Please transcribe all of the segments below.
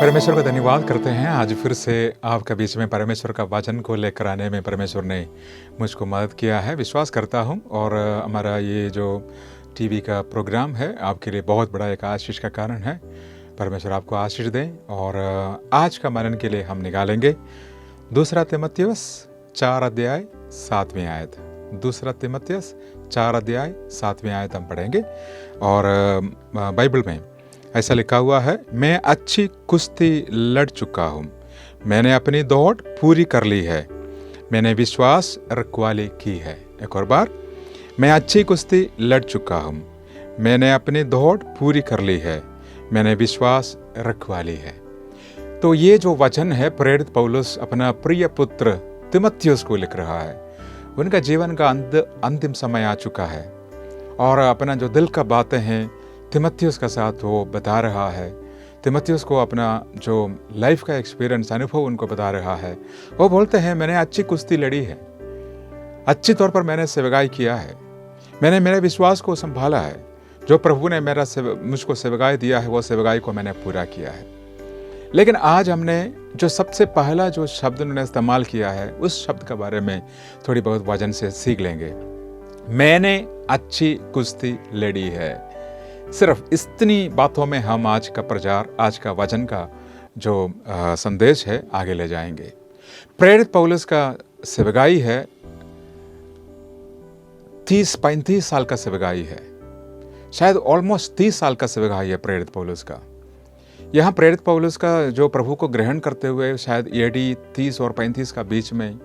परमेश्वर का धन्यवाद करते हैं। आज फिर से आपके बीच में परमेश्वर का वचन को लेकर आने में परमेश्वर ने मुझको मदद किया है, विश्वास करता हूं। और हमारा ये जो टीवी का प्रोग्राम है आपके लिए बहुत बड़ा एक आशीष का कारण है। परमेश्वर आपको आशीष दें। और आज का मनन के लिए हम निकालेंगे 2 तीमुथियुस 4 अध्याय 7वीं आयत। 2 तीमुथियुस 4 अध्याय 7वीं आयत हम पढ़ेंगे। और बाइबल में ऐसा लिखा हुआ है, मैं अच्छी कुश्ती लड़ चुका हूँ, मैंने अपनी दौड़ पूरी कर ली है, मैंने विश्वास रखवाली की है। एक और बार, मैं अच्छी कुश्ती लड़ चुका हूँ, मैंने अपनी दौड़ पूरी कर ली है, मैंने विश्वास रखवाली है। तो ये जो वचन है प्रेरित पौलुस अपना प्रिय पुत्र तीमुथियुस को लिख रहा है। उनका जीवन का अंतिम समय आ चुका है और अपना जो दिल का बातें हैं तीमुथियुस का साथ वो बता रहा है। तीमुथियुस को अपना जो लाइफ का एक्सपीरियंस, अनुभव उनको बता रहा है। वो बोलते हैं, मैंने अच्छी कुश्ती लड़ी है, अच्छी तौर पर मैंने सेवकाई किया है, मैंने मेरे विश्वास को संभाला है, जो प्रभु ने मुझको सेवकाई दिया है वो सेवकाई को मैंने पूरा किया है। लेकिन आज हमने जो सबसे पहला जो शब्द उन्होंने इस्तेमाल किया है उस शब्द के बारे में थोड़ी बहुत वचन से सीख लेंगे। मैंने अच्छी कुश्ती लड़ी है। सिर्फ इतनी बातों में हम आज का प्रचार, आज का वचन का जो संदेश है आगे ले जाएंगे। प्रेरित पौलुस का सेवकाई है 30-35 साल का सेवकाई है, शायद ऑलमोस्ट 30 साल का सेवकाई है प्रेरित पौलुस का। यहाँ प्रेरित पौलुस का जो प्रभु को ग्रहण करते हुए शायद एडी 30 और 35 का बीच में,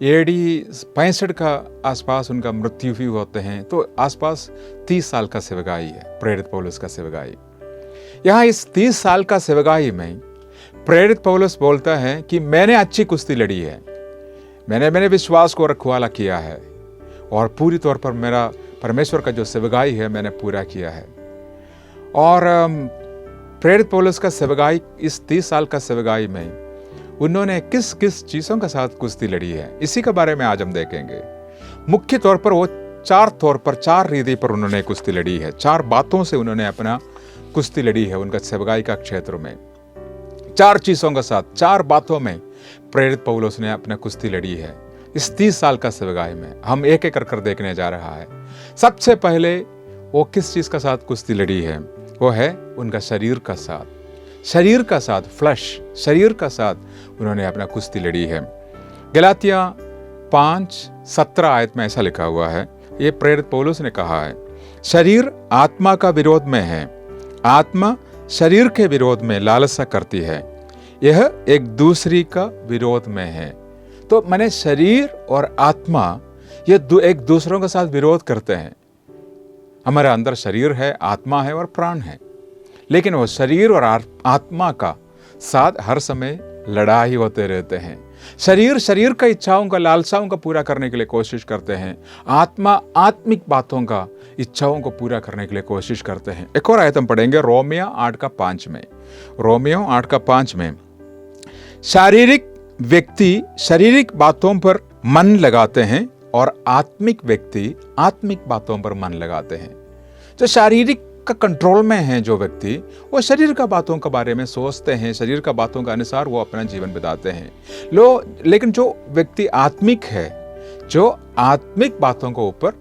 एडी 65 का आसपास उनका मृत्यु भी होते हैं। तो आसपास 30 साल का सेवकाई है प्रेरित पौलुस का सेवकाई। यहाँ इस 30 साल का सेवकाई में प्रेरित पौलुस बोलता है कि मैंने अच्छी कुश्ती लड़ी है, मैंने मेरे विश्वास को रखवाला किया है और पूरी तौर पर मेरा परमेश्वर का जो सेवकाई है मैंने पूरा किया है। और प्रेरित पौलुस का सेवकाई, इस 30 साल का सेवकाई में उन्होंने किस किस चीज़ों के साथ कुश्ती लड़ी है, इसी के बारे में आज हम देखेंगे। मुख्य तौर पर वो 4 रीति पर उन्होंने कुश्ती लड़ी है। 4 बातों से उन्होंने अपना कुश्ती लड़ी है उनका सेवकाई का क्षेत्र में। 4 चीज़ों के साथ, 4 बातों में प्रेरित पौलुस ने अपना कुश्ती लड़ी है इस 30 साल का सेवकाई में। हम एक एक कर देखने जा रहा है। सबसे पहले वो किस चीज़ का साथ कुश्ती लड़ी है, वो है उनका शरीर का साथ। शरीर का साथ, फ्लैश, शरीर का साथ उन्होंने अपना कुश्ती लड़ी है। गलातिया 5:17 आयत में ऐसा लिखा हुआ है, ये प्रेरित पौलुस ने कहा है, शरीर आत्मा का विरोध में है, आत्मा शरीर के विरोध में लालसा करती है, यह एक दूसरी का विरोध में है। तो माने शरीर और आत्मा ये एक दूसरों के साथ विरोध करते हैं। हमारे अंदर शरीर है, आत्मा है और प्राण है, लेकिन वो शरीर और आत्मा का साथ हर समय लड़ाई होते रहते हैं। शरीर का इच्छाओं का, लालसाओं का पूरा करने के लिए कोशिश करते हैं, आत्मा आत्मिक बातों का, इच्छाओं को पूरा करने के लिए कोशिश करते हैं। एक और आयत हम पढ़ेंगे रोमियो 8:5 में। रोमियो 8:5 में, शारीरिक व्यक्ति शारीरिक बातों पर मन लगाते हैं और आत्मिक व्यक्ति आत्मिक बातों पर मन लगाते हैं। जो शारीरिक का कंट्रोल में है जो व्यक्ति, वो शरीर का बातों के बारे में सोचते हैं, शरीर का बातों के अनुसार वो अपना जीवन बिताते हैं। लेकिन जो व्यक्ति आत्मिक है, जो आत्मिक बातों के ऊपर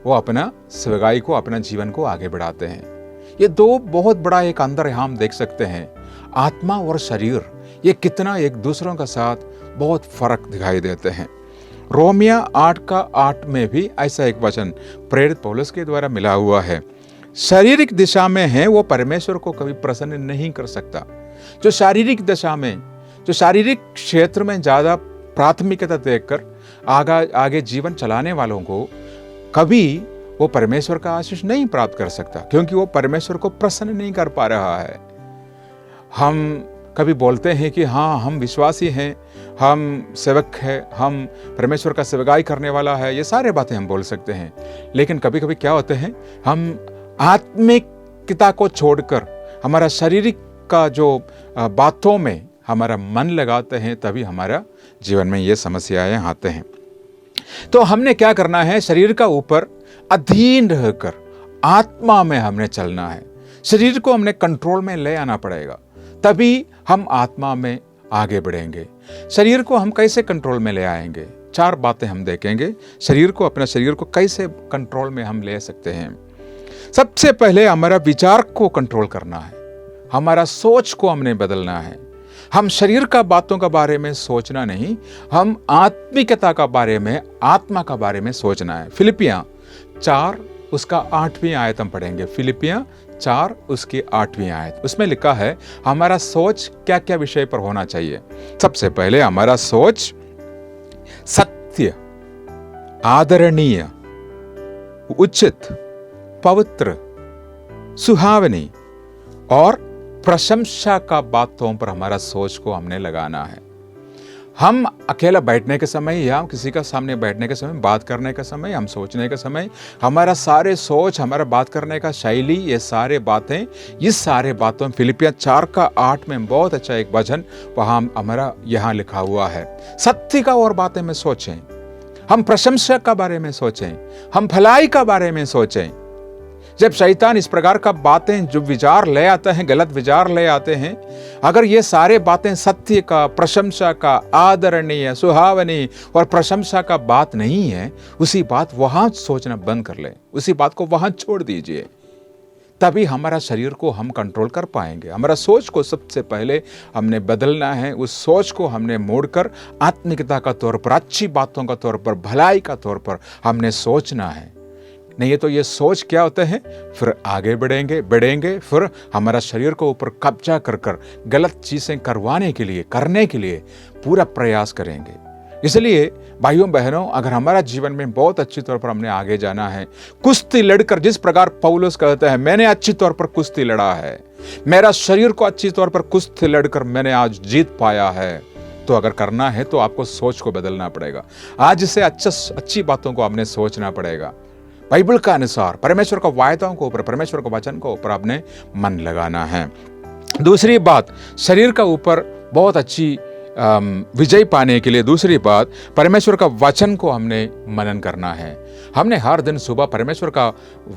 वो अपना सेवकाई को, अपना जीवन को आगे बढ़ाते हैं। ये 2 बहुत बड़ा एक अंतर यहाँ हम देख सकते हैं। आत्मा और शरीर ये कितना एक दूसरों के साथ बहुत फर्क दिखाई देते हैं। रोमिया 8:8 में भी ऐसा एक वचन प्रेरित पौलुस के द्वारा मिला हुआ है, शारीरिक दिशा में है वो परमेश्वर को कभी प्रसन्न नहीं कर सकता। जो शारीरिक दशा में, जो शारीरिक क्षेत्र में ज़्यादा प्राथमिकता देकर आगे जीवन चलाने वालों को कभी वो परमेश्वर का आशीष नहीं प्राप्त कर सकता, क्योंकि वो परमेश्वर को प्रसन्न नहीं कर पा रहा है। हम कभी बोलते हैं कि हाँ हम विश्वासी हैं, हम सेवक हैं, हम परमेश्वर का सेवकाई करने वाला है, ये सारे बातें हम बोल सकते हैं। लेकिन कभी कभी क्या होते हैं, हम आत्मिकता को छोड़कर हमारा शारीरिक का जो बातों में हमारा मन लगाते हैं, तभी हमारा जीवन में ये समस्याएं आते हैं। तो हमने क्या करना है, शरीर का ऊपर अधीन रहकर आत्मा में हमने चलना है। शरीर को हमने कंट्रोल में ले आना पड़ेगा, तभी हम आत्मा में आगे बढ़ेंगे। शरीर को हम कैसे कंट्रोल में ले आएंगे? 4 बातें हम देखेंगे, अपने शरीर को कैसे कंट्रोल में हम ले सकते हैं। सबसे पहले हमारा विचार को कंट्रोल करना है, हमारा सोच को हमने बदलना है। हम शरीर का बातों के बारे में सोचना नहीं, हम आत्मिकता का बारे में, आत्मा का बारे में सोचना है। फिलिपियां 4 उसका 8वीं आयत हम पढ़ेंगे। फिलिपियां 4 उसकी 8वीं आयत, उसमें लिखा है हमारा सोच क्या क्या विषय पर होना चाहिए। सबसे पहले हमारा सोच सत्य, आदरणीय, उचित, पवित्र, सुहावनी और प्रशंसा का बातों पर हमारा सोच को हमने लगाना है। हम अकेला बैठने के समय या किसी का सामने बैठने के समय, बात करने का समय, हम सोचने के समय, हमारा सारे सोच, हमारा बात करने का शैली, ये सारे बातें, इस सारे बातों में फिलिपियां 4 का 8 में बहुत अच्छा एक वचन वहाँ हमारा यहाँ लिखा हुआ है। सत्य का और बातें में सोचें, हम प्रशंसा का बारे में सोचें, हम भलाई का बारे में सोचें। जब शैतान इस प्रकार का बातें जो विचार ले आते हैं, गलत विचार ले आते हैं, अगर ये सारे बातें सत्य का, प्रशंसा का, आदरणीय, सुहावनी और प्रशंसा का बात नहीं है, उसी बात वहां सोचना बंद कर ले, उसी बात को वहां छोड़ दीजिए। तभी हमारा शरीर को हम कंट्रोल कर पाएंगे। हमारा सोच को सबसे पहले हमने बदलना है। उस सोच को हमने मोड़कर आत्मिकता का तौर पर, अच्छी बातों का तौर पर, भलाई का तौर पर हमने सोचना है। नहीं तो ये सोच क्या होता है, फिर आगे बढ़ेंगे, फिर हमारा शरीर को ऊपर कब्जा कर गलत चीजें करने के लिए पूरा प्रयास करेंगे। इसलिए भाइयों बहनों, अगर हमारा जीवन में बहुत अच्छी तौर पर हमने आगे जाना है, कुश्ती लड़कर, जिस प्रकार पौलुस कहता है मैंने अच्छी तौर पर कुश्ती लड़ा है, मेरा शरीर को अच्छी तौर पर कुश्ती लड़कर मैंने आज जीत पाया है, तो अगर करना है तो आपको सोच को बदलना पड़ेगा। आज से अच्छी बातों को आपने सोचना पड़ेगा। बाइबल का अनुसार परमेश्वर का वायदाओं को ऊपर, परमेश्वर का वचन को ऊपर आपने मन लगाना है। दूसरी बात, शरीर का ऊपर बहुत अच्छी विजय पाने के लिए दूसरी बात, परमेश्वर का वचन को हमने मनन करना है। हमने हर दिन सुबह परमेश्वर का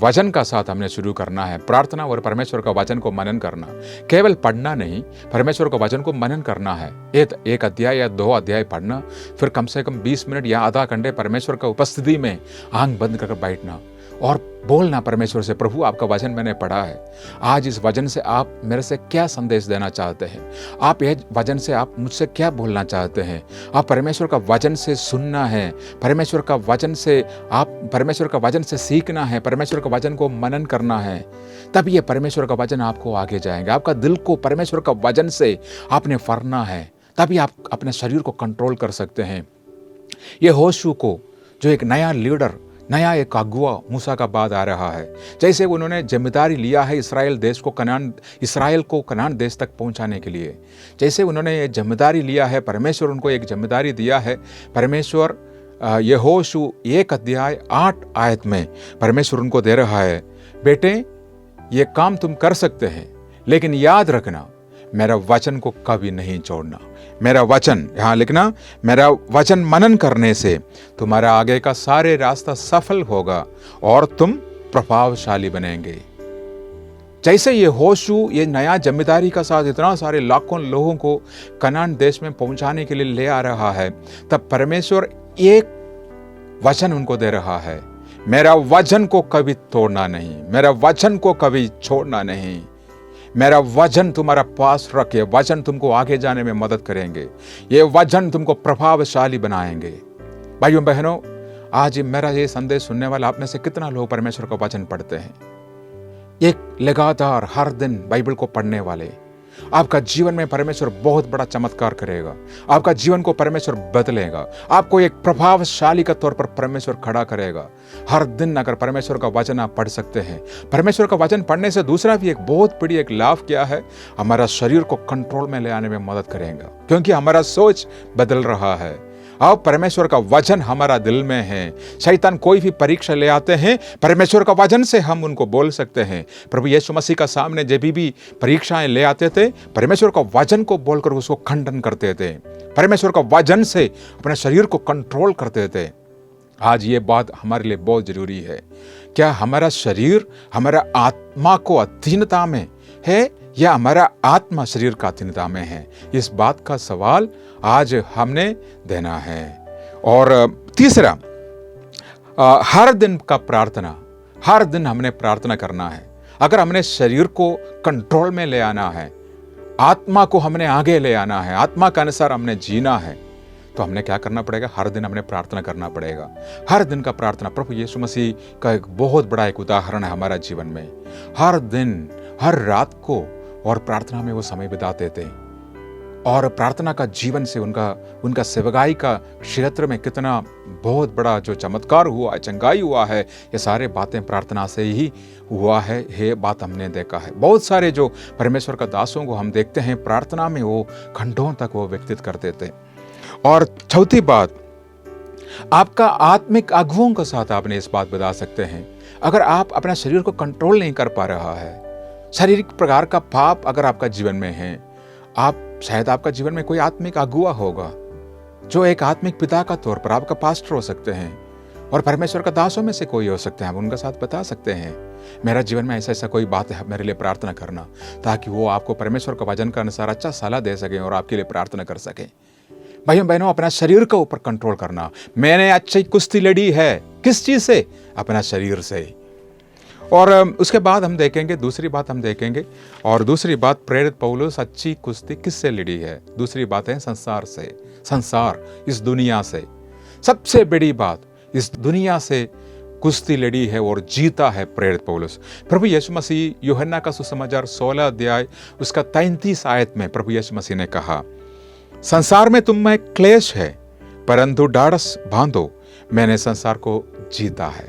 वचन का साथ हमने शुरू करना है। प्रार्थना और परमेश्वर का वचन को मनन करना, केवल पढ़ना नहीं, परमेश्वर का वचन को मनन करना है। एक अध्याय या 2 अध्याय पढ़ना, फिर कम से कम 20 मिनट या आधा घंटे परमेश्वर का उपस्थिति में आंख बंद कर बैठना और बोलना परमेश्वर से, प्रभु आपका वचन मैंने पढ़ा है, आज इस वचन से आप मेरे से क्या संदेश देना चाहते हैं, आप यह वचन से आप मुझसे क्या बोलना चाहते हैं। आप परमेश्वर का वचन से सुनना है, परमेश्वर का वचन से आप परमेश्वर का वचन से सीखना है, परमेश्वर का वचन को मनन करना है। तब ये परमेश्वर का वचन आपको आगे जाएंगे। आपका दिल को परमेश्वर का वचन से आपने फरना है, तभी आप अपने शरीर को कंट्रोल कर सकते हैं। ये होशू को, जो एक नया लीडर, नया एक अगुआ मूसा का बाद आ रहा है, जैसे उन्होंने जिम्मेदारी लिया है इसराइल को कनान देश तक पहुंचाने के लिए, जैसे उन्होंने ये जिम्मेदारी लिया है, परमेश्वर उनको एक जिम्मेदारी दिया है। परमेश्वर यहोशू 1 अध्याय 8 आयत में परमेश्वर उनको दे रहा है, बेटे ये काम तुम कर सकते हैं, लेकिन याद रखना मेरा वचन को कभी नहीं छोड़ना। मेरा वचन, यहाँ लिखना, मेरा वचन मनन करने से तुम्हारा आगे का सारे रास्ता सफल होगा और तुम प्रभावशाली बनेंगे। जैसे ये होशू ये नया जिम्मेदारी का साथ इतना सारे लाखों लोगों को कनान देश में पहुंचाने के लिए ले आ रहा है, तब परमेश्वर एक वचन उनको दे रहा है, मेरा वचन को कभी तोड़ना नहीं, मेरा वचन को कभी छोड़ना नहीं। मेरा वचन तुम्हारा पास रखे, वचन तुमको आगे जाने में मदद करेंगे, ये वचन तुमको प्रभावशाली बनाएंगे। भाइयों बहनों, आज मेरा ये संदेश सुनने वाला आप में से कितना लोग परमेश्वर का वचन पढ़ते हैं? एक लगातार हर दिन बाइबल को पढ़ने वाले, आपका जीवन में परमेश्वर बहुत बड़ा चमत्कार करेगा। आपका जीवन को परमेश्वर बदलेगा, आपको एक प्रभावशाली के तौर पर परमेश्वर खड़ा करेगा। हर दिन अगर परमेश्वर का वचन आप पढ़ सकते हैं, परमेश्वर का वचन पढ़ने से दूसरा भी एक बहुत बड़ी एक लाभ क्या है, हमारा शरीर को कंट्रोल में ले आने में मदद करेगा, क्योंकि हमारा सोच बदल रहा है। अब परमेश्वर का वचन हमारा दिल में है। शैतान कोई भी परीक्षा ले आते हैं, परमेश्वर का वचन से हम उनको बोल सकते हैं। प्रभु यीशु मसीह का सामने जब भी परीक्षाएं ले आते थे, परमेश्वर का वचन को बोलकर उसको खंडन करते थे, परमेश्वर का वचन से अपने शरीर को कंट्रोल करते थे। आज ये बात हमारे लिए बहुत जरूरी है। क्या हमारा शरीर हमारा आत्मा को अधीनता में है या हमारा आत्मा शरीर का अधीनता में है? इस बात का सवाल आज हमने देना है। और तीसरा, हर दिन का प्रार्थना, हर दिन हमने प्रार्थना करना है। अगर हमने शरीर को कंट्रोल में ले आना है, आत्मा को हमने आगे ले आना है, आत्मा के अनुसार हमने जीना है, तो हमने क्या करना पड़ेगा? हर दिन हमने प्रार्थना करना पड़ेगा। हर दिन का प्रार्थना प्रभु यीशु मसीह का एक बहुत बड़ा एक उदाहरण है हमारा जीवन में। हर दिन, हर रात को और प्रार्थना में वो समय बिताते थे, और प्रार्थना का जीवन से उनका सेवकाई का क्षेत्र में कितना बहुत बड़ा जो चमत्कार हुआ है, चंगाई हुआ है, ये सारे बातें प्रार्थना से ही हुआ है। ये बात हमने देखा है। बहुत सारे जो परमेश्वर का दासों को हम देखते हैं, प्रार्थना में वो घंटों तक वो व्यतीत करते थे। और चौथी बात, आपका आत्मिक अगुओं के साथ आपने इस बात बता सकते हैं। अगर आप अपना शरीर को कंट्रोल नहीं कर पा रहा है, शारीरिक प्रकार का पाप अगर आपका जीवन में है, शायद आपका जीवन में कोई आत्मिक अगुआ होगा जो एक आत्मिक पिता का तौर पर आपका पास्टर हो सकते हैं, और परमेश्वर का दासों में से कोई हो सकते हैं। आप उनके साथ बता सकते हैं, मेरा जीवन में ऐसा कोई बात है, मेरे लिए प्रार्थना करना, ताकि वो आपको परमेश्वर का वचन के अनुसार अच्छा सलाह दे सकें और आपके लिए प्रार्थना कर सकें। भाइयों बहनों, अपना शरीर के ऊपर कंट्रोल करना। मैंने अच्छी कुश्ती लड़ी है, किस चीज से? अपना शरीर से। और उसके बाद हम देखेंगे, दूसरी बात हम देखेंगे, और दूसरी बात, प्रेरित पौलुस अच्छी कुश्ती किससे लड़ी है? दूसरी बात है संसार से, संसार, इस दुनिया से। सबसे बड़ी बात, इस दुनिया से कुश्ती लड़ी है और जीता है प्रेरित पौलुस। प्रभु यीशु मसीह यूहन्ना का सुसमाचार 16 अध्याय उसका 33 आयत में प्रभु यीशु मसीह ने कहा, संसार में तुम में क्लेश है, परंतु ढाढ़स बांधो, मैंने संसार को जीता है।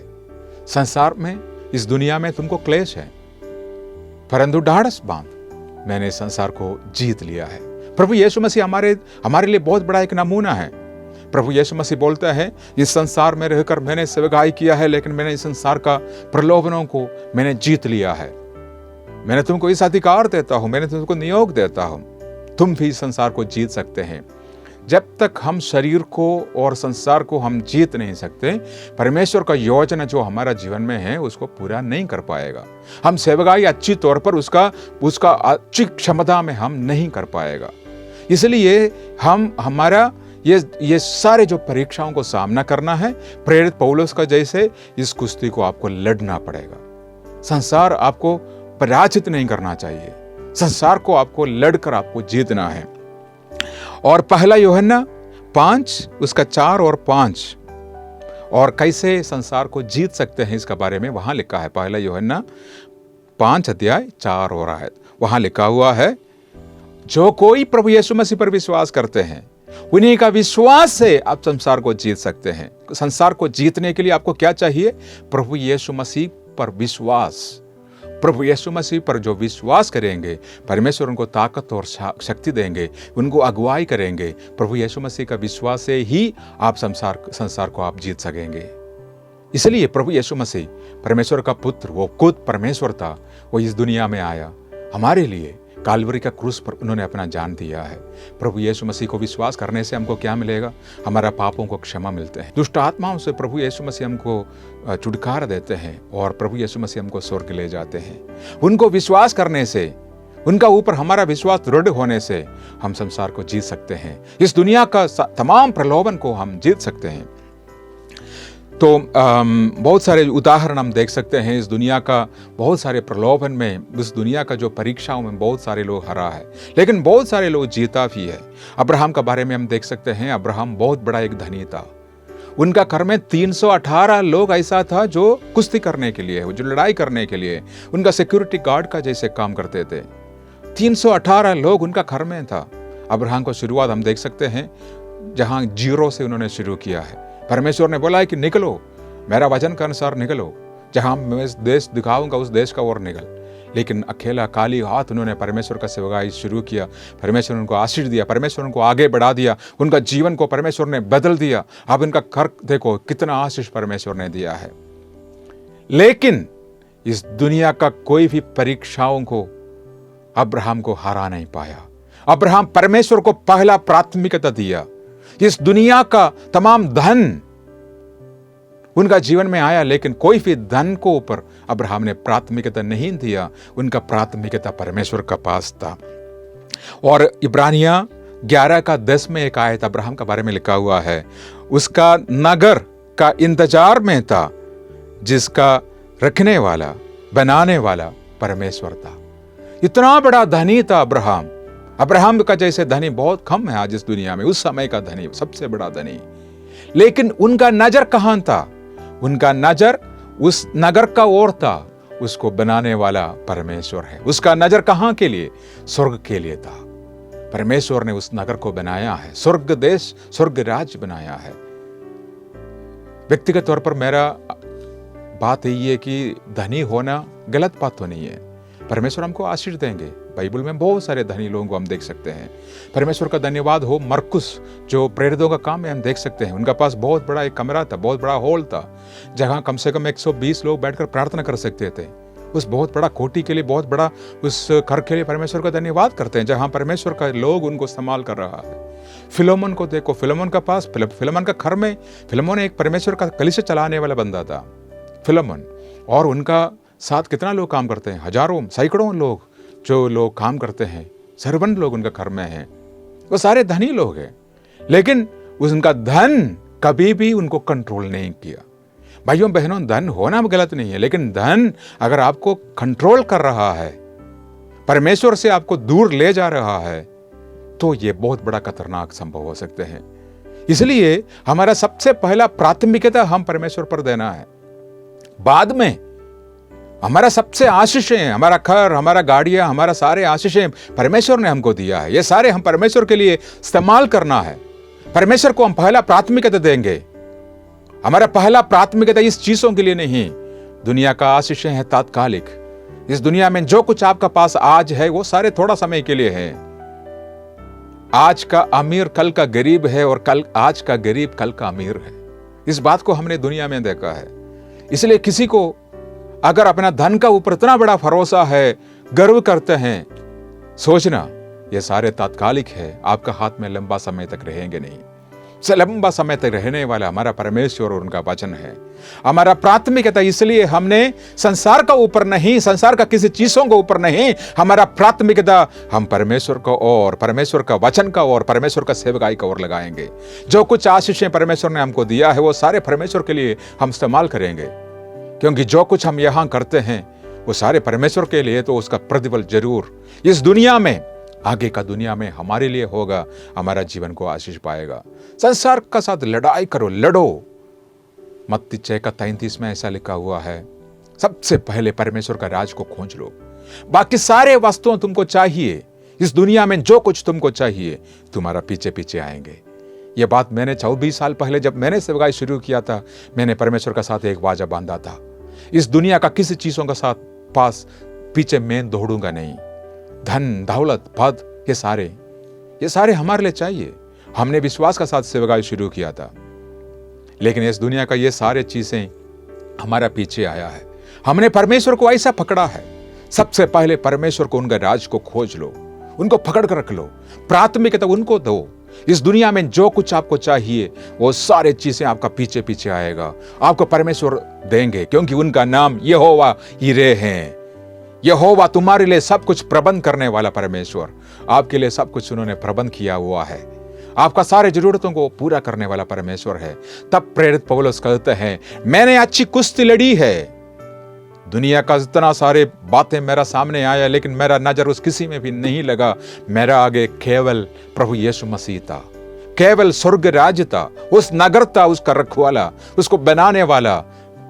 संसार में, इस दुनिया में तुमको क्लेश है, परंतु ढाढ़स बांध, मैंने संसार को जीत लिया है। प्रभु यीशु मसीह हमारे लिए बहुत बड़ा एक नमूना है। प्रभु यीशु मसीह बोलता है, इस संसार में रहकर मैंने सेवकाई किया है, लेकिन मैंने इस संसार का प्रलोभनों को मैंने जीत लिया है। मैंने तुमको इस अधिकार देता हूं, मैंने तुमको नियोग देता हूं, तुम भी इस संसार को जीत सकते हैं। जब तक हम शरीर को और संसार को हम जीत नहीं सकते, परमेश्वर का योजना जो हमारा जीवन में है उसको पूरा नहीं कर पाएगा। हम सेवकाई अच्छी तौर पर उसका अच्छी क्षमता में हम नहीं कर पाएगा। इसलिए हमारा ये सारे जो परीक्षाओं को सामना करना है, प्रेरित पौलुस का जैसे इस कुश्ती को आपको लड़ना पड़ेगा। संसार आपको पराजित नहीं करना चाहिए, संसार को आपको लड़कर आपको जीतना है। और पहला यूहन्ना 5 उसका 4 और 5, और कैसे संसार को जीत सकते हैं इसका बारे में वहां लिखा है। पहला यूहन्ना 5 अध्याय 4 और आयत, वहां लिखा हुआ है, जो कोई प्रभु यीशु मसीह पर विश्वास करते हैं, उन्हीं का विश्वास से आप संसार को जीत सकते हैं। संसार को जीतने के लिए आपको क्या चाहिए? प्रभु यीशु मसीह पर विश्वास। प्रभु यीशु मसीह पर जो विश्वास करेंगे, परमेश्वर उनको ताकत और शक्ति देंगे, उनको अगुवाई करेंगे। प्रभु यीशु मसीह का विश्वास से ही आप संसार को आप जीत सकेंगे। इसलिए प्रभु यीशु मसीह परमेश्वर का पुत्र, वो खुद परमेश्वर था, वो इस दुनिया में आया हमारे लिए, काल्वरी का क्रूस पर उन्होंने अपना जान दिया है। प्रभु यीशु मसीह को विश्वास करने से हमको क्या मिलेगा? हमारा पापों को क्षमा मिलते हैं, दुष्ट आत्माओं से प्रभु यीशु मसीह हमको छुटकारा देते हैं, और प्रभु यीशु मसीह हमको स्वर्ग ले जाते हैं। उनको विश्वास करने से, उनका ऊपर हमारा विश्वास दृढ़ होने से हम संसार को जीत सकते हैं। इस दुनिया का तमाम प्रलोभन को हम जीत सकते हैं। तो बहुत सारे उदाहरण हम देख सकते हैं इस दुनिया का। बहुत सारे प्रलोभन में, इस दुनिया का जो परीक्षाओं में बहुत सारे लोग हरा है, लेकिन बहुत सारे लोग जीता भी है। अब्राहम का बारे में हम देख सकते हैं। अब्राहम बहुत बड़ा एक धनी था। उनका घर में 318 लोग ऐसा था जो कुश्ती करने के लिए, जो लड़ाई करने के लिए उनका सिक्योरिटी गार्ड का जैसे काम करते थे। 318 लोग उनका घर में था। अब्राहम को शुरुआत हम देख सकते हैं जहां 0 से उन्होंने शुरू किया है। परमेश्वर ने बोला है कि निकलो, मेरा वचन के अनुसार निकलो, जहां मैं देश दिखाऊंगा उस देश का ओर निकल। लेकिन अकेला खाली हाथ उन्होंने परमेश्वर का सेवकाई शुरू किया। परमेश्वर उनको आशीष दिया, परमेश्वर उनको आगे बढ़ा दिया, उनका जीवन को परमेश्वर ने बदल दिया। अब इनका घर देखो कितना आशीष परमेश्वर ने दिया है। लेकिन इस दुनिया का कोई भी परीक्षाओं को अब्राहम को हरा नहीं पाया। अब्राहम परमेश्वर को पहला प्राथमिकता दिया। इस दुनिया का तमाम धन उनका जीवन में आया, लेकिन कोई भी धन को ऊपर अब्राहम ने प्राथमिकता नहीं दिया। उनका प्राथमिकता परमेश्वर का पास था। और इब्रानिया 11:10 में एक आयत अब्राहम के बारे में लिखा हुआ है, उसका नगर का इंतजार में था जिसका रखने वाला बनाने वाला परमेश्वर था। इतना बड़ा धनी था अब्राहम। अब्राहम का जैसे धनी बहुत कम है आज इस दुनिया में, उस समय का धनी, सबसे बड़ा धनी। लेकिन उनका नजर कहां था? उनका नजर उस नगर का ओर था, उसको बनाने वाला परमेश्वर है। उसका नजर कहां के लिए? स्वर्ग के लिए था। परमेश्वर ने उस नगर को बनाया है, स्वर्ग देश, स्वर्ग राज्य बनाया है। व्यक्तिगत तौर पर मेरा बात यही है कि धनी होना गलत बात तो नहीं है। परमेश्वर हमको आशीष देंगे। बाइबल में बहुत सारे धनी लोगों को हम देख सकते हैं। परमेश्वर का धन्यवाद हो, मरकुस जो प्रेरितों का काम है हम देख सकते हैं। उनका पास बहुत बड़ा एक कमरा था, बहुत बड़ा हॉल था, जहां कम से कम 120 लोग बैठकर प्रार्थना कर सकते थे। उस बहुत बड़ा कोठी के लिए, बहुत बड़ा उस घर के लिए परमेश्वर का धन्यवाद करते हैं, जहां परमेश्वर का लोग उनको इस्तेमाल कर रहा है। फिलोमन को देखो, फिलोमन का पास, फिलोमन का घर में, फिलोमन एक परमेश्वर का कलीसिया चलाने वाला बंदा था फिलोमन। और उनका साथ कितना लोग काम करते हैं, हजारों सैकड़ों लोग जो लोग काम करते हैं, सर्वेंट लोग उनका घर में हैं, वो सारे धनी लोग हैं। लेकिन उनका धन कभी भी उनको कंट्रोल नहीं किया। भाइयों बहनों, धन होना गलत नहीं है, लेकिन धन अगर आपको कंट्रोल कर रहा है, परमेश्वर से आपको दूर ले जा रहा है, तो ये बहुत बड़ा खतरनाक संभव हो सकते हैं। इसलिए हमारा सबसे पहला प्राथमिकता हम परमेश्वर पर देना है। बाद में हमारा सबसे आशीषें, हमारा घर, हमारा गाड़ियां, हमारा सारे आशीषें परमेश्वर ने हमको दिया है। ये सारे हम परमेश्वर के लिए इस्तेमाल करना है। परमेश्वर को हम पहला प्राथमिकता देंगे। हमारा पहला प्राथमिकता इस चीजों के लिए नहीं। दुनिया का आशीषें है तात्कालिक। इस दुनिया में जो कुछ आपका पास आज है वो सारे थोड़ा समय के लिए है। आज का अमीर कल का गरीब है, और आज का गरीब कल का अमीर है। इस बात को हमने दुनिया में देखा है। इसलिए किसी को अगर अपना धन का ऊपर इतना बड़ा भरोसा है, गर्व करते हैं, सोचना ये सारे तात्कालिक है, आपका हाथ में लंबा समय तक रहेंगे नहीं। लंबा समय तक रहने वाला हमारा परमेश्वर और उनका वचन है। हमारा प्राथमिकता इसलिए हमने संसार का ऊपर नहीं, संसार का किसी चीजों के ऊपर नहीं, हमारा प्राथमिकता हम परमेश्वर को और परमेश्वर का वचन का और परमेश्वर का सेवकाई का ओर लगाएंगे। जो कुछ आशीषें परमेश्वर ने हमको दिया है वो सारे परमेश्वर के लिए हम इस्तेमाल करेंगे, क्योंकि जो कुछ हम यहां करते हैं वो सारे परमेश्वर के लिए, तो उसका प्रतिफल जरूर इस दुनिया में, आगे का दुनिया में हमारे लिए होगा। हमारा जीवन को आशीष पाएगा। संसार का साथ लड़ाई करो, लड़ो। मत्ती 6:33 में ऐसा लिखा हुआ है, सबसे पहले परमेश्वर का राज को खोज लो, बाकी सारे वस्तुओं तुमको चाहिए, इस दुनिया में जो कुछ तुमको चाहिए तुम्हारा पीछे पीछे आएंगे। यह बात मैंने 24 साल पहले जब मैंने सेवकाई शुरू किया था, मैंने परमेश्वर का साथ एक वाजा बांधा था, इस दुनिया का किसी चीजों का साथ पास पीछे मैं दौड़ूंगा नहीं। धन दौलत पद ये सारे हमारे लिए चाहिए। हमने विश्वास का साथ सेवकाई शुरू किया था, लेकिन इस दुनिया का ये सारे चीजें हमारा पीछे आया है। हमने परमेश्वर को ऐसा पकड़ा है। सबसे पहले परमेश्वर को, उनका राज को खोज लो, उनको पकड़ कर रख लो, प्राथमिकता उनको दो। इस दुनिया में जो कुछ आपको चाहिए वो सारे चीजें आपका पीछे पीछे आएगा, आपको परमेश्वर देंगे, क्योंकि उनका नाम यहोवा यिरे है। यहोवा तुम्हारे लिए सब कुछ प्रबंध करने वाला परमेश्वर, आपके लिए सब कुछ उन्होंने प्रबंध किया हुआ है। आपका सारे जरूरतों को पूरा करने वाला परमेश्वर है। तब प्रेरित पौलुस कहते हैं, मैंने अच्छी कुश्ती लड़ी है। दुनिया का जितना सारे बातें मेरा सामने आया, लेकिन मेरा नजर उस किसी में भी नहीं लगा। मेरा आगे केवल प्रभु यीशु मसीह था, केवल स्वर्ग राज्य था, उस नगर था, उसका रखवाला, उसको बनाने वाला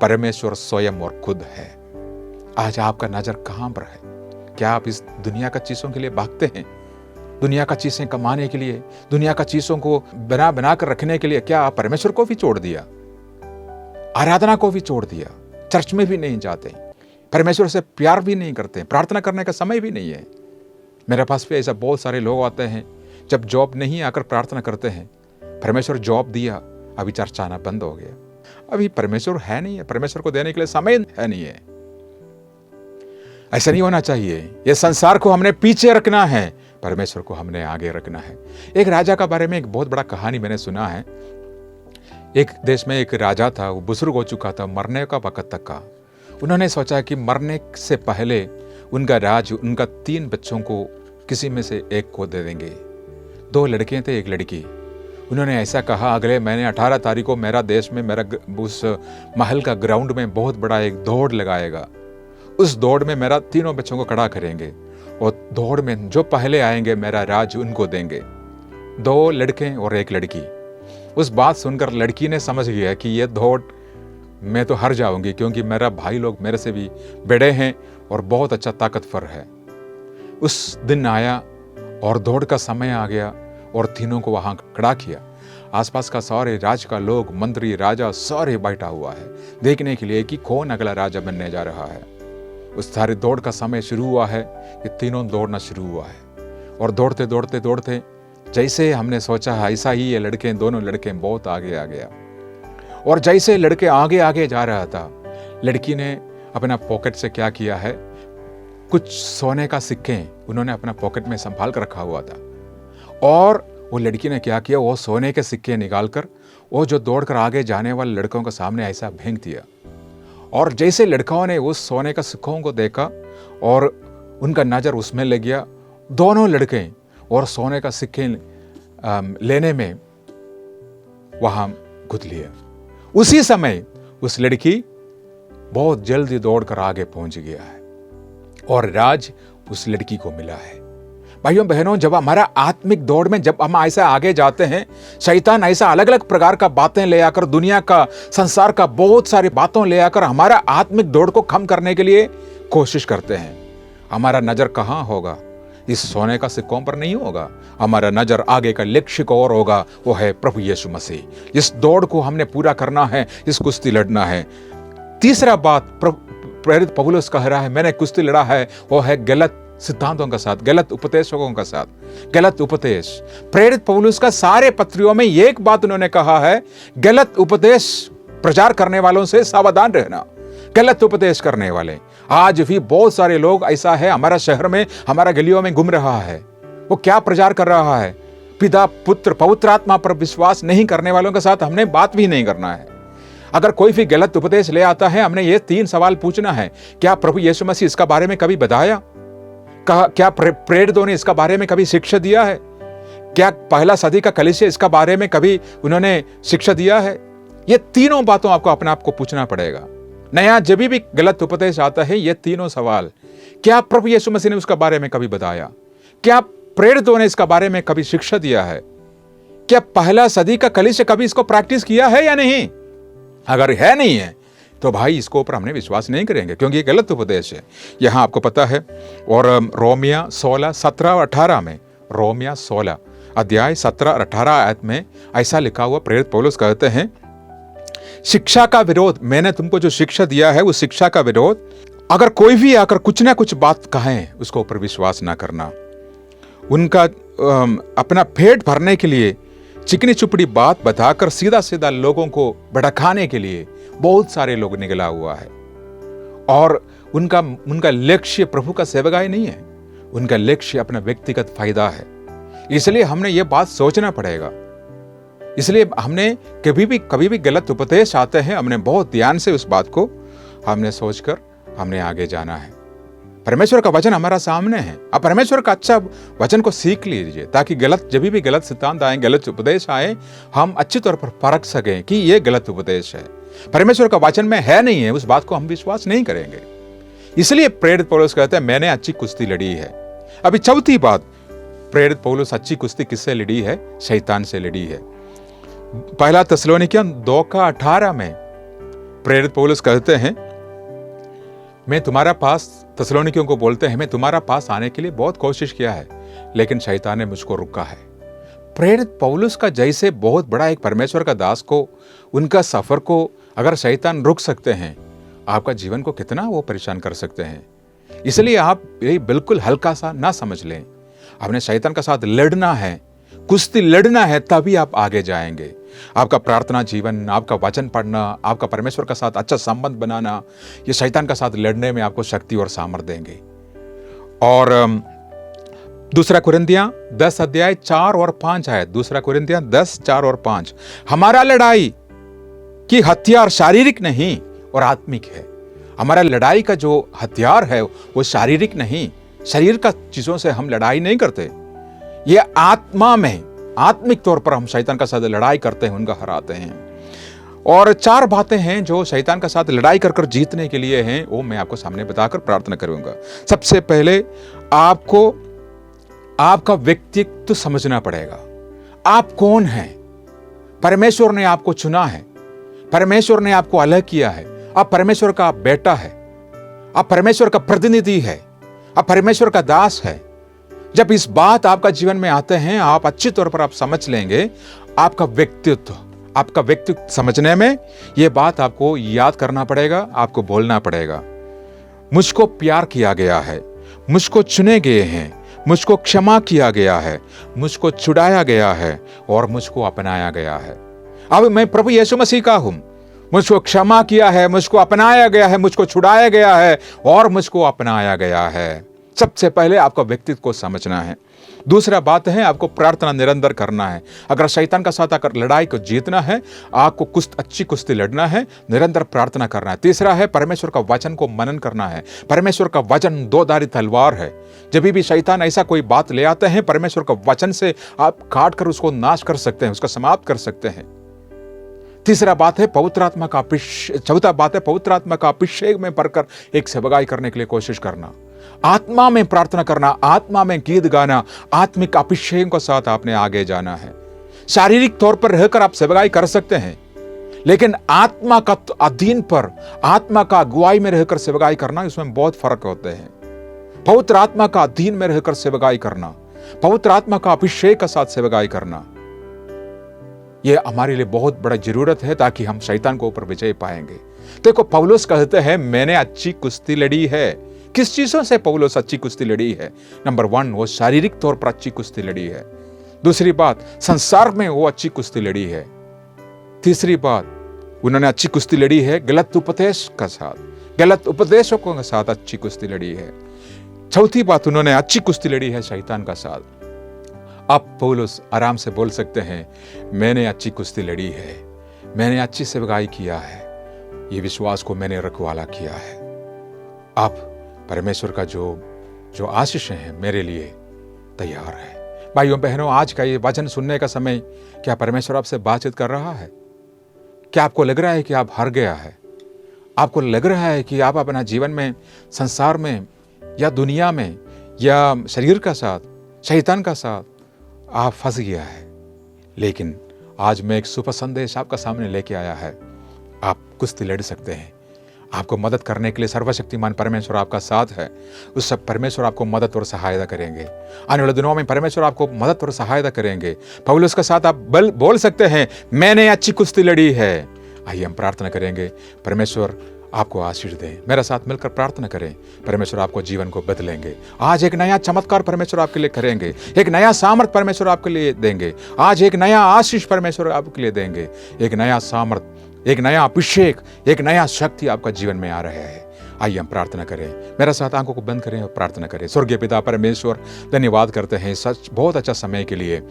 परमेश्वर स्वयं और खुद है। आज आपका नजर कहां पर है? क्या आप इस दुनिया का चीजों के लिए भागते हैं? दुनिया का चीजें कमाने के लिए, दुनिया का चीजों को बना कर रखने के लिए क्या आप परमेश्वर को भी छोड़ दिया? आराधना को भी छोड़ दिया, चर्च में भी नहीं जाते, परमेश्वर से प्यार भी नहीं करते, प्रार्थना करने का समय भी नहीं है। मेरे पास भी ऐसा बहुत सारे लोग आते हैं, जब जॉब नहीं आकर प्रार्थना करते हैं, परमेश्वर जॉब दिया, अभी चर्च आना बंद हो गया। अभी परमेश्वर है नहीं है, परमेश्वर को देने के लिए समय है नहीं है। ऐसा नहीं होना चाहिए। ये संसार को हमने पीछे रखना है, परमेश्वर को हमने आगे रखना है। एक राजा का बारे में एक बहुत बड़ा कहानी मैंने सुना है। एक देश में एक राजा था, वो बुजुर्ग हो चुका था, मरने का वक़्त तक का। उन्होंने सोचा कि मरने से पहले उनका राज उनका 3 बच्चों को किसी में से एक को दे देंगे। 2 लड़के थे, 1 लड़की। उन्होंने ऐसा कहा, अगले महीने 18 तारीख को मेरा देश में मेरा उस महल का ग्राउंड में बहुत बड़ा एक दौड़ लगाएगा। उस दौड़ में मेरा 3 बच्चों को खड़ा करेंगे और दौड़ में जो पहले आएंगे मेरा राज उनको देंगे। 2 लड़के और 1 लड़की। उस बात सुनकर लड़की ने समझ लिया कि ये दौड़ मैं तो हार जाऊंगी, क्योंकि मेरा भाई लोग मेरे से भी बड़े हैं और बहुत अच्छा ताकतवर है। उस दिन आया और दौड़ का समय आ गया और तीनों को वहां खड़ा किया। आसपास का सारे राज का लोग, मंत्री, राजा सारे बैठा हुआ है देखने के लिए कि कौन अगला राजा बनने जा रहा है। उस सारे दौड़ का समय शुरू हुआ है, ये तीनों दौड़ना शुरू हुआ है और दौड़ते दौड़ते दौड़ते जैसे हमने सोचा ऐसा ही ये लड़के, दोनों लड़के बहुत आगे आ गया। और जैसे लड़के आगे आगे जा रहा था, लड़की ने अपना पॉकेट से क्या किया है, कुछ सोने का सिक्के उन्होंने अपना पॉकेट में संभाल कर रखा हुआ था। और वो लड़की ने क्या किया, वो सोने के सिक्के निकालकर वो जो दौड़कर आगे जाने वाले लड़कों के सामने ऐसा फेंक दिया। और जैसे लड़कों ने उस सोने का सिक्कों को देखा और उनका नजर उसमें लग गया, दोनों लड़के और सोने का सिक्के लेने में वहां घुस लिया। उसी समय उस लड़की बहुत जल्दी दौड़कर आगे पहुंच गया है और राज उस लड़की को मिला है। भाइयों बहनों, जब हमारा आत्मिक दौड़ में जब हम ऐसे आगे जाते हैं, शैतान ऐसा अलग अलग प्रकार का बातें ले आकर, दुनिया का, संसार का बहुत सारी बातों ले आकर हमारा आत्मिक दौड़ को कम करने के लिए कोशिश करते हैं। हमारा नजर कहां होगा? इस सोने का सिक्कों पर नहीं होगा। हमारा नजर आगे का लक्ष्य को और होगा, वो है प्रभु यीशु मसीह। इस दौड़ को हमने पूरा करना है, इस कुश्ती लड़ना है। तीसरा बात प्रेरित पौलुस कह रहा है, मैंने कुश्ती लड़ा है, वो है गलत सिद्धांतों के साथ, गलत उपदेशकों के साथ, गलत उपदेश। प्रेरित पौलुस का सारे पत्रियों में एक बात उन्होंने कहा है, गलत उपदेश प्रचार करने वालों से सावधान रहना। गलत उपदेश करने वाले, आज भी बहुत सारे लोग ऐसा है हमारा शहर में, हमारा गलियों में घूम रहा है। वो क्या प्रचार कर रहा है? पिता, पुत्र, पवित्र आत्मा पर विश्वास नहीं करने वालों के साथ हमने बात भी नहीं करना है। अगर कोई भी गलत उपदेश ले आता है, हमने ये 3 सवाल पूछना है। क्या प्रभु यीशु मसीह इसका बारे में कभी बताया? क्या प्रेरितों ने इसका बारे में कभी शिक्षा दिया है? क्या पहला सदी का कलीसिया इसका बारे में कभी उन्होंने शिक्षा दिया है? ये तीनों बातों आपको अपने आप को पूछना पड़ेगा। नया जब भी गलत उपदेश आता है, ये तीनों सवाल, क्या प्रभु यीशु मसीह ने उसका बारे में कभी बताया? क्या प्रेरितों ने इसका बारे में कभी शिक्षा दिया है? क्या पहला सदी का कलीसिया कभी इसको प्रैक्टिस किया है या नहीं? अगर है नहीं है तो भाई इसको ऊपर हमने विश्वास नहीं करेंगे, क्योंकि ये गलत उपदेश है। यहां आपको पता है, और रोमिया 16, 17 और 18 में, रोमिया 16 अध्याय 17 और 18 आयत में ऐसा लिखा हुआ, प्रेरित पौलुस कहते हैं, शिक्षा का विरोध, मैंने तुमको जो शिक्षा दिया है उस शिक्षा का विरोध, अगर कोई भी आकर कुछ ना कुछ बात कहें, उसको ऊपर विश्वास ना करना। उनका अपना पेट भरने के लिए चिकनी चुपड़ी बात बताकर सीधा सीधा लोगों को भड़काने के लिए बहुत सारे लोग निकला हुआ है। और उनका लक्ष्य प्रभु का सेवकाई नहीं है, उनका लक्ष्य अपना व्यक्तिगत फायदा है। इसलिए हमने ये बात सोचना पड़ेगा। इसलिए हमने कभी भी गलत उपदेश आते हैं, हमने बहुत ध्यान से उस बात को हमने सोचकर हमने आगे जाना है। परमेश्वर का वचन हमारा सामने है, अब परमेश्वर का अच्छा वचन को सीख लीजिए, ताकि जब भी गलत सिद्धांत आए, गलत उपदेश आए, हम अच्छी तौर पर परख सकें कि ये गलत उपदेश है, परमेश्वर का वचन में है नहीं है, उस बात को हम विश्वास नहीं करेंगे। इसलिए प्रेरित पौलुस कहते हैं, मैंने अच्छी कुश्ती लड़ी है। अभी चौथी बात, प्रेरित पौलुस अच्छी कुश्ती किससे लड़ी है? शैतान से लड़ी है। पहला थिस्सलुनीकियों 2:18 में प्रेरित पौलुस कहते हैं, मैं तुम्हारा पास, थिस्सलुनीकियों को बोलते हैं, मैं तुम्हारा पास आने के लिए बहुत कोशिश किया है, लेकिन शैतान ने मुझको रोका है। प्रेरित पौलुस का जैसे बहुत बड़ा एक परमेश्वर का दास को, उनका सफर को अगर शैतान रुक सकते हैं, आपका जीवन को कितना वो परेशान कर सकते हैं। इसलिए आप ये बिल्कुल हल्का सा ना समझ लें। आपने शैतान के साथ लड़ना है, कुश्ती लड़ना है, तभी आप आगे जाएंगे। आपका प्रार्थना जीवन, आपका वचन पढ़ना, आपका परमेश्वर के साथ अच्छा संबंध बनाना, ये शैतान के साथ लड़ने में आपको शक्ति और सामर्थ्य देंगे। और 2 कुरिन्थियां 10 अध्याय 4 और 5 है। 2 कुरिन्थियां 10, 4 और 5, हमारा लड़ाई कि हथियार शारीरिक नहीं और आत्मिक है। हमारा लड़ाई का जो हथियार है वो शारीरिक नहीं, शरीर का चीजों से हम लड़ाई नहीं करते। ये आत्मा में, आत्मिक तौर पर हम शैतान का साथ लड़ाई करते हैं, उनका हराते हैं। और 4 बातें हैं जो शैतान का साथ लड़ाई कर कर जीतने के लिए हैं, वो मैं आपको सामने बताकर प्रार्थना करूंगा। सबसे पहले आपको आपका व्यक्तित्व समझना पड़ेगा। आप कौन हैं? परमेश्वर ने आपको चुना है, परमेश्वर ने आपको अलग किया है। आप परमेश्वर का बेटा है, आप परमेश्वर का प्रतिनिधि है, आप परमेश्वर का दास है। जब इस बात आपका जीवन में आते हैं, आप अच्छी तौर पर आप समझ लेंगे आपका व्यक्तित्व समझने में यह बात आपको याद करना पड़ेगा, आपको बोलना पड़ेगा। मुझको प्यार किया गया है, मुझको चुने गए हैं, मुझको क्षमा किया गया है, मुझको छुड़ाया गया है और मुझको अपनाया गया है। अब मैं प्रभु यीशु मसीह का हूं, मुझको क्षमा किया है, मुझको अपनाया गया है, मुझको छुड़ाया गया है और मुझको अपनाया गया है। सबसे पहले आपका व्यक्तित्व को समझना है। दूसरा बात है, आपको प्रार्थना निरंतर करना है। अगर शैतान का साथ आकर लड़ाई को जीतना है, आपको अच्छी कुश्ती लड़ना है, निरंतर प्रार्थना करना है। तीसरा है, परमेश्वर का वचन को मनन करना है। परमेश्वर का वचन 2-धारी तलवार है। जब भी शैतान ऐसा कोई बात ले आते हैं, परमेश्वर का वचन से आप काट कर उसको नाश कर सकते हैं, उसका समाप्त कर सकते हैं। तीसरा बात है पवित्र आत्मा का चौथा बात है पवित्र आत्मा का अभिषेक में भरकर एक सेवकाई करने के लिए कोशिश करना, आत्मा में प्रार्थना करना, आत्मा में गीत गाना, आत्मिक अभिषेक के साथ आपने आगे जाना है। शारीरिक तौर पर रहकर आप सेवकाई कर सकते हैं, लेकिन आत्मा का अधीन पर, आत्मा का अगुवाई में रहकर सेवकाई करना, इसमें बहुत फर्क होते हैं। पवित्र आत्मा का अधीन में रहकर सेवकाई करना, पवित्र आत्मा का अभिषेक के साथ सेवकाई करना, यह हमारे लिए बहुत बड़ा जरूरत है, ताकि हम शैतान के ऊपर विजय पाएंगे। देखो, पौलुस कहते हैं मैंने अच्छी कुश्ती लड़ी है। किस चीजों से पौलुस अच्छी कुश्ती लड़ी है? नंबर 1, वो शारीरिक तौर पर अच्छी कुश्ती लड़ी है। दूसरी बात, संसार में वो अच्छी कुश्ती लड़ी है। तीसरी बात, उन्होंने अच्छी कुश्ती लड़ी है गलत उपदेश का साथ, गलत उपदेशों के साथ अच्छी कुश्ती लड़ी है। चौथी बात, उन्होंने अच्छी कुश्ती लड़ी है शैतान का साथ। अब पौलुस आराम से बोल सकते हैं, मैंने अच्छी कुश्ती लड़ी है, मैंने अच्छी सेवकाई किया है, ये विश्वास को मैंने रखवाला किया है। अब परमेश्वर का जो आशीष है मेरे लिए तैयार है। भाइयों बहनों, आज का ये वचन सुनने का समय, क्या परमेश्वर आपसे बातचीत कर रहा है? क्या आपको लग रहा है कि आप हार गया है? आपको लग रहा है कि आप अपना जीवन में, संसार में या दुनिया में या शरीर का साथ, शैतान का साथ आप फंस गया है? लेकिन आज मैं एक शुभ संदेश आपका सामने लेके आया है। आप कुश्ती लड़ सकते हैं। आपको मदद करने के लिए सर्वशक्तिमान परमेश्वर आपका साथ है। उस सब परमेश्वर आपको मदद और सहायता करेंगे। आने वाले दिनों में परमेश्वर आपको मदद और सहायता करेंगे। पौलुस के साथ आप बोल सकते हैं, मैंने अच्छी कुश्ती लड़ी है। आइए हम प्रार्थना करेंगे, परमेश्वर आपको आशीष दें। मेरे साथ मिलकर प्रार्थना करें, परमेश्वर आपको जीवन को बदलेंगे। आज एक नया चमत्कार परमेश्वर आपके लिए करेंगे, एक नया सामर्थ परमेश्वर आपके लिए देंगे। आज एक नया आशीष परमेश्वर आपके लिए देंगे, एक नया सामर्थ, एक नया अभिषेक, एक नया शक्ति आपका जीवन में आ रहा है। आइए हम प्रार्थना करें। मेरे साथ आंखों को बंद करें और प्रार्थना करें। स्वर्गीय पिता परमेश्वर, धन्यवाद करते हैं सच बहुत अच्छा समय के लिए।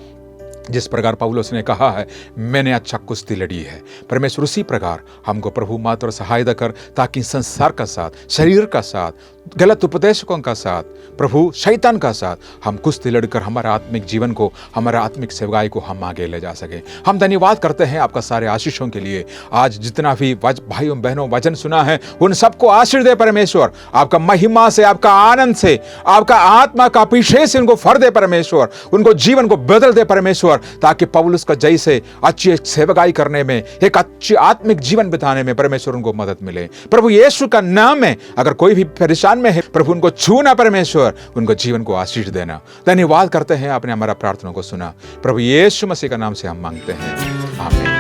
जिस प्रकार पौलुस ने कहा है, मैंने अच्छा कुश्ती लड़ी है, परमेश्वर उसी प्रकार हमको प्रभु मात्र सहायता कर, ताकि संसार का साथ, शरीर का साथ, गलत उपदेशकों का साथ, प्रभु शैतान का साथ हम कुश्ती लड़कर हमारा आत्मिक जीवन को, हमारा आत्मिक सेवकाई को हम आगे ले जा सके। हम धन्यवाद करते हैं आपका सारे आशीषों के लिए। आज जितना भी भाइयों बहनों वचन सुना है, उन सबको आशीष दे परमेश्वर। आपका महिमा से, आपका आनंद से, आपका आत्मा का अभिषेक से उनको फर दे परमेश्वर, उनको जीवन को बदल दे परमेश्वर, ताकि पौलुस का जैसे अच्छी सेवकाई करने में, एक अच्छी आत्मिक जीवन बिताने में परमेश्वर उनको मदद मिले। प्रभु यीशु का नाम में अगर कोई भी परेशान में है, प्रभु उनको छूना परमेश्वर, उनको जीवन को आशीष देना। धन्यवाद करते हैं, आपने हमारा प्रार्थना को सुना। प्रभु यीशु मसीह का नाम से हम मांगते हैं, आमीन।